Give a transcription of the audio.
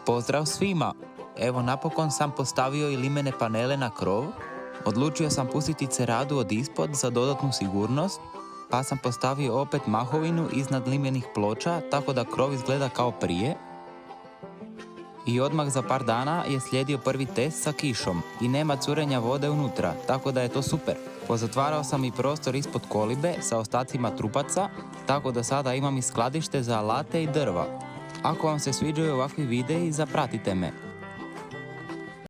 Pozdrav svima! Evo napokon sam postavio i limene panele na krov. Odlučio sam pustiti ceradu od ispod za dodatnu sigurnost, pa sam postavio opet mahovinu iznad limenih ploča tako da krov izgleda kao prije. I odmah za par dana je slijedio prvi test sa kišom i nema curenja vode unutra, tako da je to super. Pozatvarao sam i prostor ispod kolibe sa ostacima trupaca, tako da sada imam i skladište za alate i drva. Ako vam se sviđaju ovakvi videi, zapratite me.